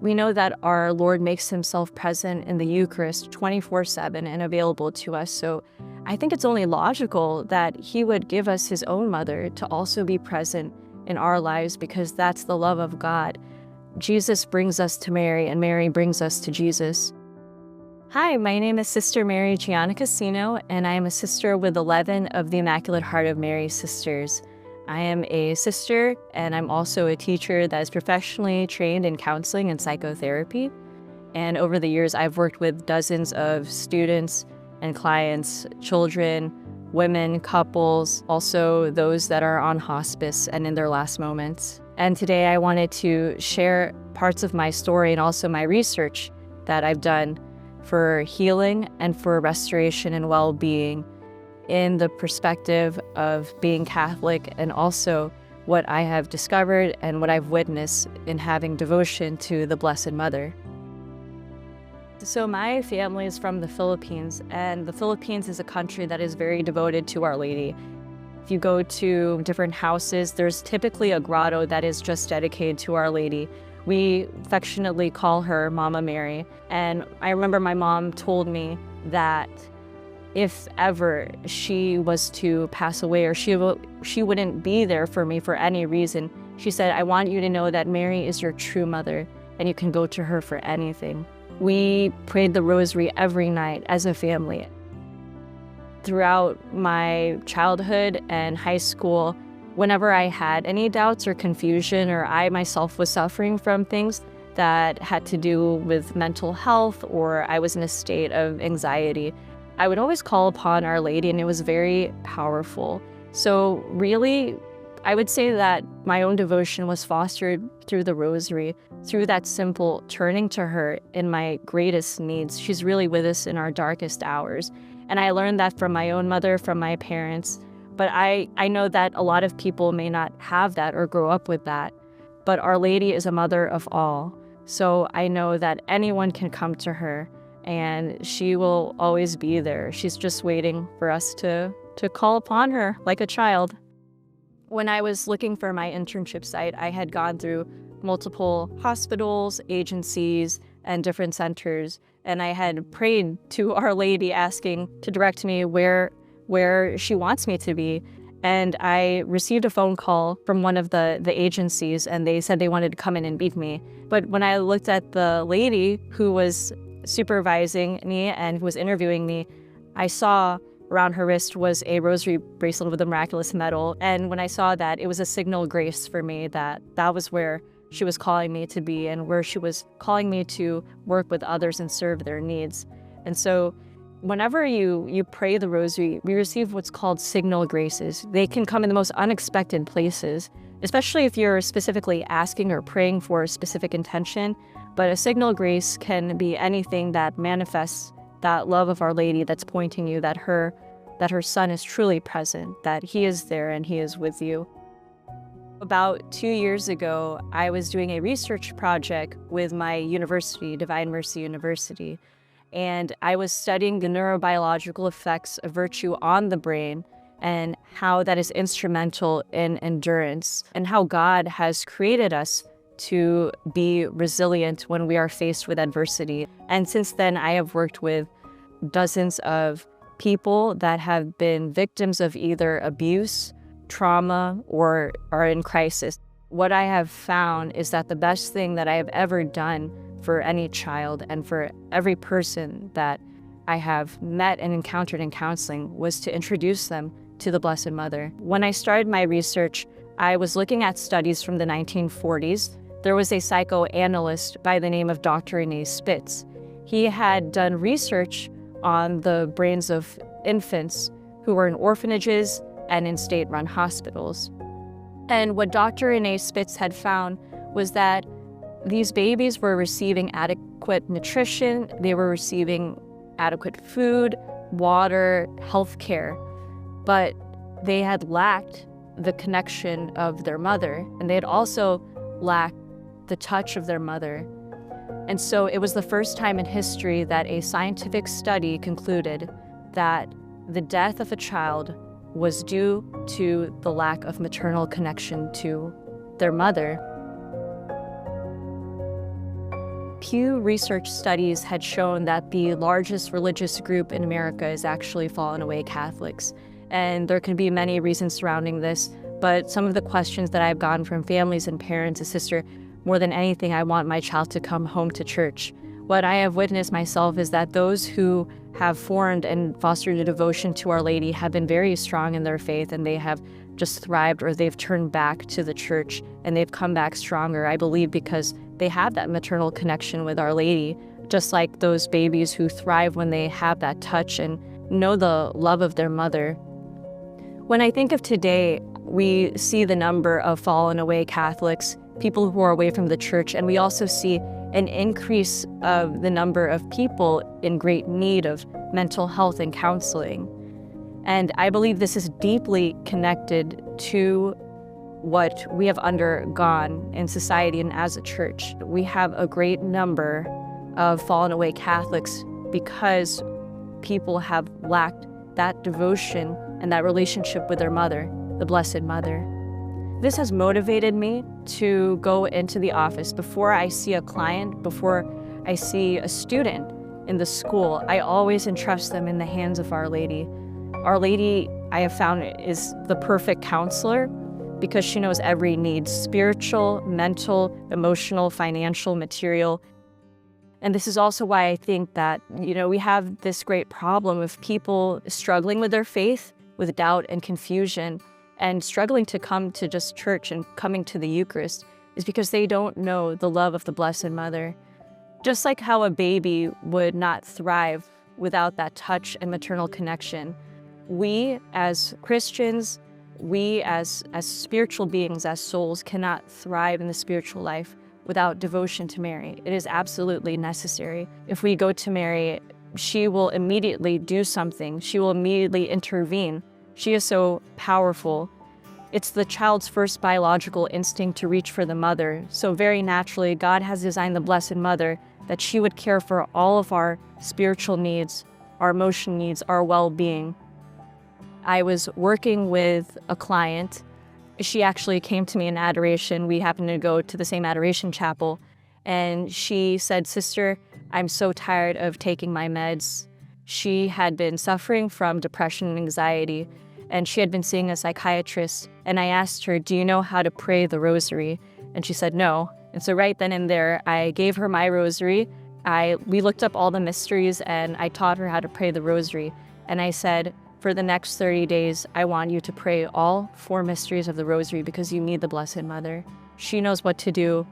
We know that our Lord makes himself present in the Eucharist 24/7 and available to us. So I think it's only logical that he would give us his own mother to also be present in our lives, because that's the love of God. Jesus brings us to Mary, and Mary brings us to Jesus. Hi, my name is Sister Mary Gianna Cassino, and I am a sister with 11 of the Immaculate Heart of Mary Sisters. I am a sister, and I'm also a teacher that is professionally trained in counseling and psychotherapy. And over the years, I've worked with dozens of students and clients, children, women, couples, also those that are on hospice and in their last moments. And today I wanted to share parts of my story and also my research that I've done for healing and for restoration and well-being in the perspective of being Catholic, and also what I have discovered and what I've witnessed in having devotion to the Blessed Mother. So my family is from the Philippines, and the Philippines is a country that is very devoted to Our Lady. If you go to different houses, there's typically a grotto that is just dedicated to Our Lady. We affectionately call her Mama Mary. And I remember my mom told me that if ever she was to pass away, or she wouldn't be there for me for any reason, she said, "I want you to know that Mary is your true mother, and you can go to her for anything." We prayed the rosary every night as a family. Throughout my childhood and high school, whenever I had any doubts or confusion, or I myself was suffering from things that had to do with mental health, or I was in a state of anxiety, I would always call upon Our Lady, and it was very powerful. So really, I would say that my own devotion was fostered through the rosary, through that simple turning to her in my greatest needs. She's really with us in our darkest hours. And I learned that from my own mother, from my parents. But I know that a lot of people may not have that or grow up with that. But Our Lady is a mother of all. So I know that anyone can come to her, and she will always be there. She's just waiting for us to call upon her like a child. When I was looking for my internship site, I had gone through multiple hospitals, agencies, and different centers, and I had prayed to Our Lady asking to direct me where she wants me to be. And I received a phone call from one of the agencies, and they said they wanted to come in and meet me. But when I looked at the lady who was supervising me and who was interviewing me, I saw around her wrist was a rosary bracelet with a miraculous medal. And when I saw that, it was a signal grace for me that that was where she was calling me to be, and where she was calling me to work with others and serve their needs. And so whenever you pray the rosary, we receive what's called signal graces. They can come in the most unexpected places, especially if you're specifically asking or praying for a specific intention. But a signal grace can be anything that manifests that love of Our Lady, that's pointing you that her Son is truly present, that he is there and he is with you. About 2 years ago, I was doing a research project with my university, Divine Mercy University, and I was studying the neurobiological effects of virtue on the brain and how that is instrumental in endurance, and how God has created us to be resilient when we are faced with adversity. And since then, I have worked with dozens of people that have been victims of either abuse, trauma, or are in crisis. What I have found is that the best thing that I have ever done for any child and for every person that I have met and encountered in counseling was to introduce them to the Blessed Mother. When I started my research, I was looking at studies from the 1940s. There was a psychoanalyst by the name of Dr. René Spitz. He had done research on the brains of infants who were in orphanages and in state-run hospitals. And what Dr. René Spitz had found was that these babies were receiving adequate nutrition, they were receiving adequate food, water, health care, but they had lacked the connection of their mother, and they had also lacked the touch of their mother. And so it was the first time in history that a scientific study concluded that the death of a child was due to the lack of maternal connection to their mother. Pew Research studies had shown that the largest religious group in America is actually fallen away Catholics. And there can be many reasons surrounding this, but some of the questions that I've gotten from families and parents is, Sister, more than anything, I want my child to come home to church. What I have witnessed myself is that those who have formed and fostered a devotion to Our Lady have been very strong in their faith, and they have just thrived, or they've turned back to the church and they've come back stronger, I believe, because they have that maternal connection with Our Lady, just like those babies who thrive when they have that touch and know the love of their mother. When I think of today, we see the number of fallen away Catholics, people who are away from the church, and we also see an increase of the number of people in great need of mental health and counseling. And I believe this is deeply connected to what we have undergone in society and as a church. We have a great number of fallen away Catholics because people have lacked that devotion and that relationship with their mother, the Blessed Mother. This has motivated me to go into the office. Before I see a client, before I see a student in the school, I always entrust them in the hands of Our Lady. Our Lady, I have found, is the perfect counselor because she knows every need: spiritual, mental, emotional, financial, material. And this is also why I think that, we have this great problem of people struggling with their faith, with doubt and confusion, and struggling to come to just church and coming to the Eucharist, is because they don't know the love of the Blessed Mother. Just like how a baby would not thrive without that touch and maternal connection, we as Christians, we as spiritual beings, as souls, cannot thrive in the spiritual life without devotion to Mary. It is absolutely necessary. If we go to Mary, she will immediately do something. She will immediately intervene. She is so powerful. It's the child's first biological instinct to reach for the mother. So very naturally, God has designed the Blessed Mother that she would care for all of our spiritual needs, our emotion needs, our well-being. I was working with a client. She actually came to me in adoration. We happened to go to the same adoration chapel. And she said, Sister, I'm so tired of taking my meds. She had been suffering from depression and anxiety, and she had been seeing a psychiatrist. And I asked her, do you know how to pray the rosary? And she said, no. And so right then and there, I gave her my rosary. We looked up all the mysteries, and I taught her how to pray the rosary. And I said, for the next 30 days, I want you to pray all 4 mysteries of the rosary because you need the Blessed Mother. She knows what to do.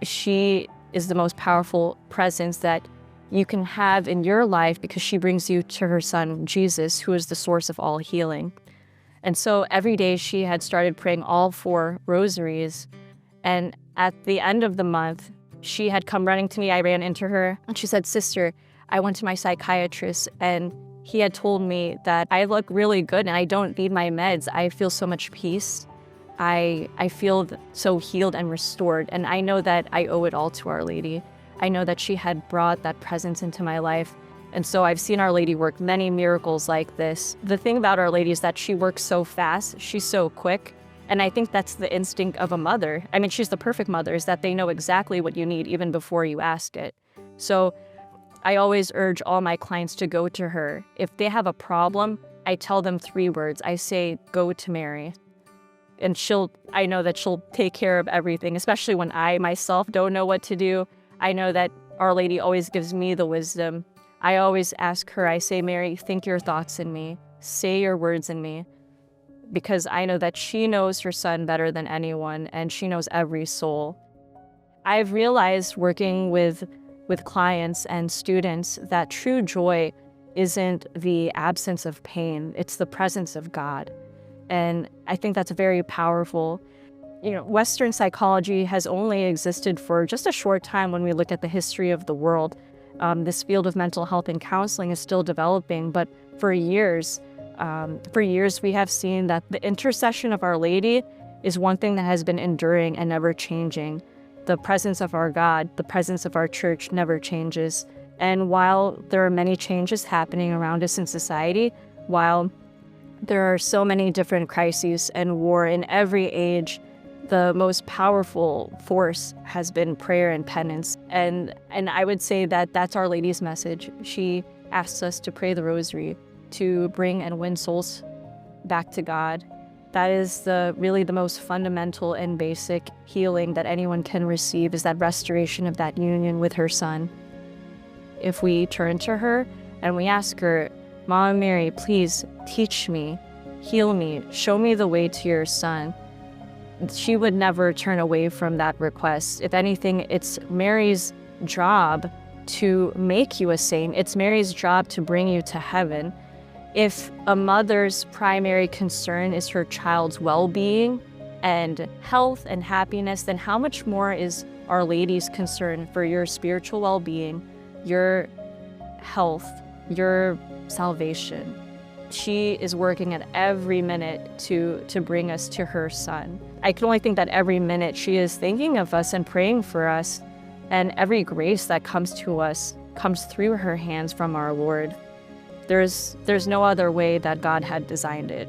She is the most powerful presence that you can have in your life because she brings you to her Son, Jesus, who is the source of all healing. And so every day she had started praying all 4 rosaries. And at the end of the month, she had come running to me. I ran into her and she said, Sister, I went to my psychiatrist and he had told me that I look really good and I don't need my meds. I feel so much peace. I feel so healed and restored. And I know that I owe it all to Our Lady. I know that she had brought that presence into my life. And so I've seen Our Lady work many miracles like this. The thing about Our Lady is that she works so fast. She's so quick. And I think that's the instinct of a mother. I mean, she's the perfect mother, is that they know exactly what you need even before you ask it. So I always urge all my clients to go to her. If they have a problem, I tell them 3 words. I say, go to Mary. And I know that she'll take care of everything, especially when I myself don't know what to do. I know that Our Lady always gives me the wisdom. I always ask her, I say, Mary, think your thoughts in me. Say your words in me. Because I know that she knows her Son better than anyone, and she knows every soul. I've realized working with clients and students that true joy isn't the absence of pain, it's the presence of God. And I think that's very powerful. Western psychology has only existed for just a short time when we look at the history of the world. This field of mental health and counseling is still developing, but for years we have seen that the intercession of Our Lady is one thing that has been enduring and never changing. The presence of our God, the presence of our church never changes. And while there are many changes happening around us in society, while there are so many different crises and war in every age, the most powerful force has been prayer and penance. And I would say that that's Our Lady's message. She asks us to pray the rosary, to bring and win souls back to God. That is really the most fundamental and basic healing that anyone can receive, is that restoration of that union with her Son. If we turn to her and we ask her, Mama Mary, please teach me, heal me, show me the way to your Son, she would never turn away from that request. If anything, it's Mary's job to make you a saint. It's Mary's job to bring you to heaven. If a mother's primary concern is her child's well-being and health and happiness, then how much more is Our Lady's concern for your spiritual well-being, your health, your salvation? She is working at every minute to bring us to her Son. I can only think that every minute she is thinking of us and praying for us, and every grace that comes to us comes through her hands from our Lord. There's no other way that God had designed it.